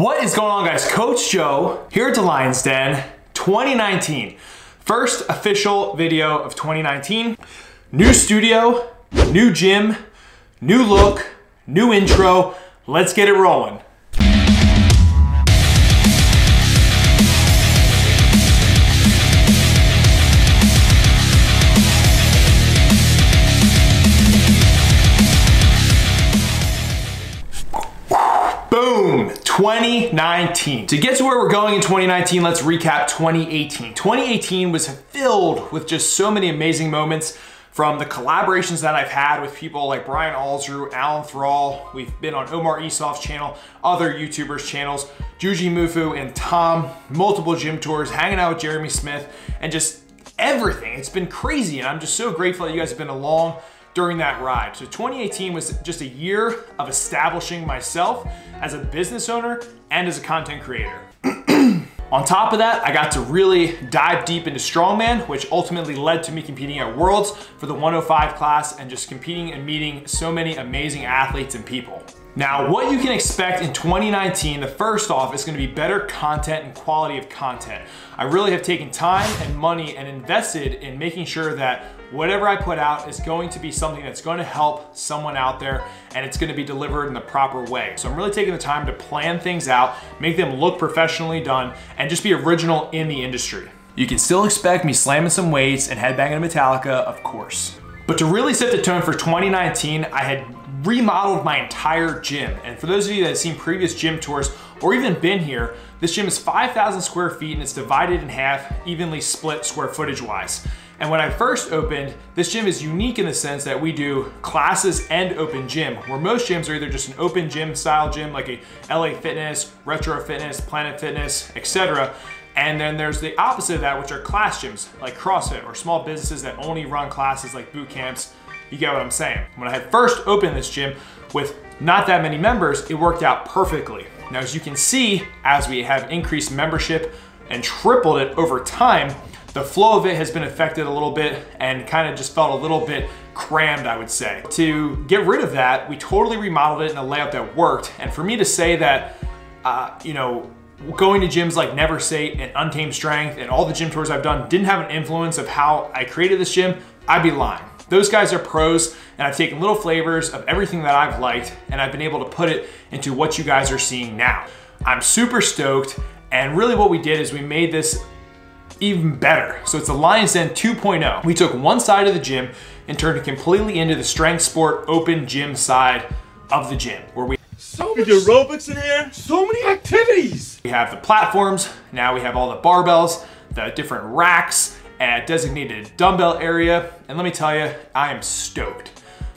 What is going on, guys? Coach Joe here at the Lions Den 2019. First official video of 2019. New studio, new gym, new look, new intro. Let's get it rolling. Boom, 2019. To get to where we're going in 2019, let's recap 2018. 2018 was filled with just so many amazing moments, from the collaborations that I've had with people like Brian Alsrew, Alan Thrall. We've been on Omar Esof's channel, other YouTubers' channels, Juji Mufu and Tom, multiple gym tours, hanging out with Jeremy Smith, and just everything. It's been crazy, and I'm just so grateful that you guys have been along during that ride. So 2018 was just a year of establishing myself as a business owner and as a content creator. On top of that, I got to really dive deep into strongman, which ultimately led to me competing at Worlds for the 105 class and just competing and meeting so many amazing athletes and people. Now, what you can expect in 2019, the first off, is gonna be better content and quality of content. I really have taken time and money and invested in making sure that whatever I put out is going to be something that's going to help someone out there, and it's gonna be delivered in the proper way. So I'm really taking the time to plan things out, make them look professionally done, and just be original in the industry. You can still expect me slamming some weights and headbanging to Metallica, of course. But to really set the tone for 2019, I had remodeled my entire gym. And for those of you that have seen previous gym tours or even been here, this gym is 5,000 square feet and it's divided in half, evenly split square footage wise. And when I first opened, this gym is unique in the sense that we do classes and open gym, where most gyms are either just an open gym style gym like a LA Fitness, Retro Fitness, Planet Fitness, etc. And then there's the opposite of that, which are class gyms like CrossFit, or small businesses that only run classes like boot camps. You get what I'm saying. When I had first opened this gym with not that many members, it worked out perfectly. Now, as you can see, as we have increased membership and tripled it over time, the flow of it has been affected a little bit and kind of just felt a little bit crammed, I would say. To get rid of that, we totally remodeled it in a layout that worked. And for me to say that, going to gyms like Never Sate and Untamed Strength and all the gym tours I've done didn't have an influence of how I created this gym, I'd be lying. Those guys are pros, and I've taken little flavors of everything that I've liked, and I've been able to put it into what you guys are seeing now. I'm super stoked, and really what we did is we made this even better. So it's the Lions Den 2.0. We took one side of the gym and turned it completely into the strength sport open gym side of the gym, where we so much aerobics in here, so many activities. We have the platforms, now we have all the barbells, the different racks, a designated dumbbell area, and let me tell you, I am stoked.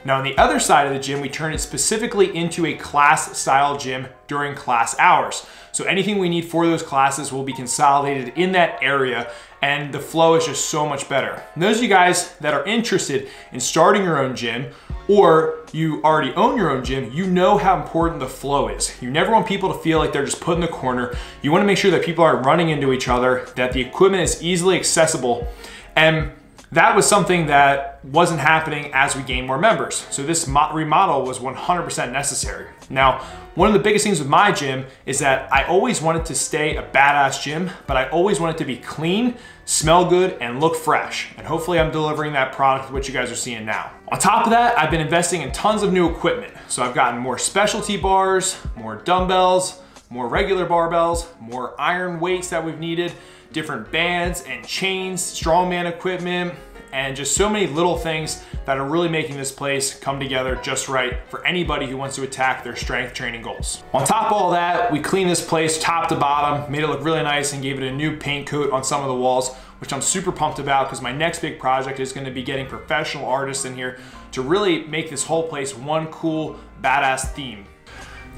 Now on the other side of the gym, we turn it specifically into a class style gym during class hours. So anything we need for those classes will be consolidated in that area, and the flow is just so much better. And those of you guys that are interested in starting your own gym, or you already own your own gym, you know how important the flow is. You never want people to feel like they're just put in the corner. You want to make sure that people aren't running into each other, that the equipment is easily accessible. And that was something that wasn't happening as we gained more members. So this remodel was 100% necessary. Now, one of the biggest things with my gym is that I always wanted to stay a badass gym, but I always wanted to be clean, smell good, and look fresh. And hopefully I'm delivering that product, which you guys are seeing now. On top of that, I've been investing in tons of new equipment. So I've gotten more specialty bars, more dumbbells, more regular barbells, more iron weights that we've needed, different bands and chains, strongman equipment, and just so many little things that are really making this place come together just right for anybody who wants to attack their strength training goals. On top of all that, we cleaned this place top to bottom, made it look really nice, and gave it a new paint coat on some of the walls, which I'm super pumped about because my next big project is going to be getting professional artists in here to really make this whole place one cool, badass theme.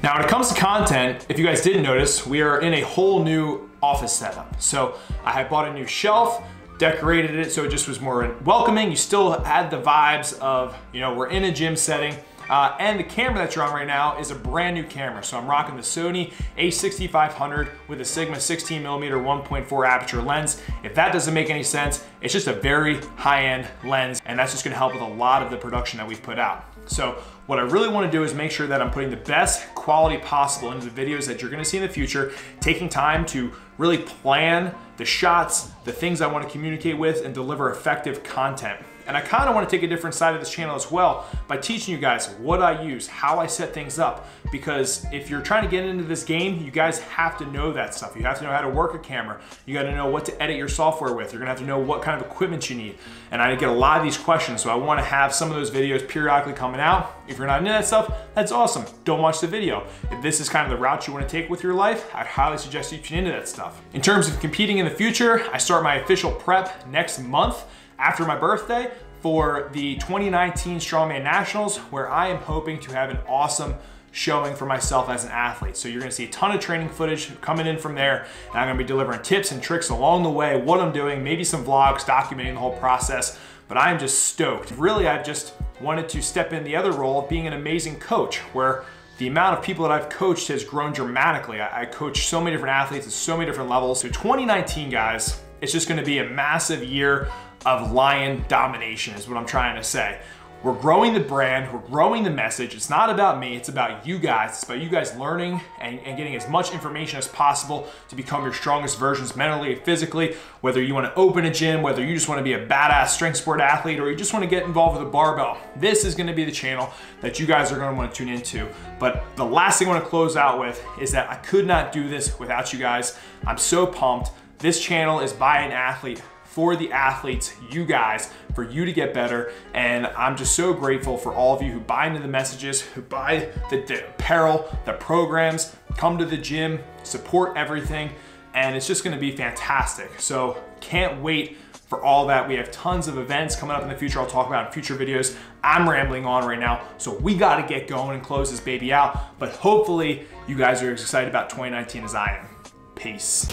Now, when it comes to content, if you guys didn't notice, we are in a whole new office setup. So I had bought a new shelf, decorated it so it just was more welcoming. You still had the vibes of, we're in a gym setting. And the camera that you're on right now is a brand new camera. So I'm rocking the Sony a6500 with a Sigma 16mm 1.4 aperture lens. If that doesn't make any sense, it's just a very high-end lens, and that's just gonna help with a lot of the production that we've put out. So what I really want to do is make sure that I'm putting the best quality possible into the videos that you're going to see in the future, taking time to really plan the shots, the things I want to communicate with, and deliver effective content. And I kind of want to take a different side of this channel as well by teaching you guys what I use, how I set things up. Because if you're trying to get into this game, you guys have to know that stuff. You have to know how to work a camera. You got to know what to edit your software with. You're gonna have to know what kind of equipment you need. And I get a lot of these questions, so I want to have some of those videos periodically coming out. If you're not into that stuff, that's awesome. Don't watch the video. If this is kind of the route you want to take with your life, I'd highly suggest you tune into that stuff. In terms of competing in the future, I start my official prep next month after my birthday for the 2019 Strongman Nationals, where I am hoping to have an awesome showing for myself as an athlete. So you're gonna see a ton of training footage coming in from there, and I'm gonna be delivering tips and tricks along the way, what I'm doing, maybe some vlogs documenting the whole process, but I am just stoked. Really, I've just wanted to step in the other role of being an amazing coach, where the amount of people that I've coached has grown dramatically. I coach so many different athletes at so many different levels. So 2019, guys, it's just gonna be a massive year of lion domination is what I'm trying to say. We're growing the brand, we're growing the message. It's not about me, it's about you guys. It's about you guys learning and getting as much information as possible to become your strongest versions mentally, physically, whether you wanna open a gym, whether you just wanna be a badass strength sport athlete, or you just wanna get involved with a barbell. This is gonna be the channel that you guys are gonna wanna tune into. But the last thing I wanna close out with is that I could not do this without you guys. I'm so pumped. This channel is by an athlete, for the athletes, you guys, for you to get better. And I'm just so grateful for all of you who buy into the messages, who buy the apparel, the programs, come to the gym, support everything. And it's just gonna be fantastic. So can't wait for all that. We have tons of events coming up in the future I'll talk about in future videos. I'm rambling on right now, so we gotta get going and close this baby out. But hopefully you guys are as excited about 2019 as I am. Peace.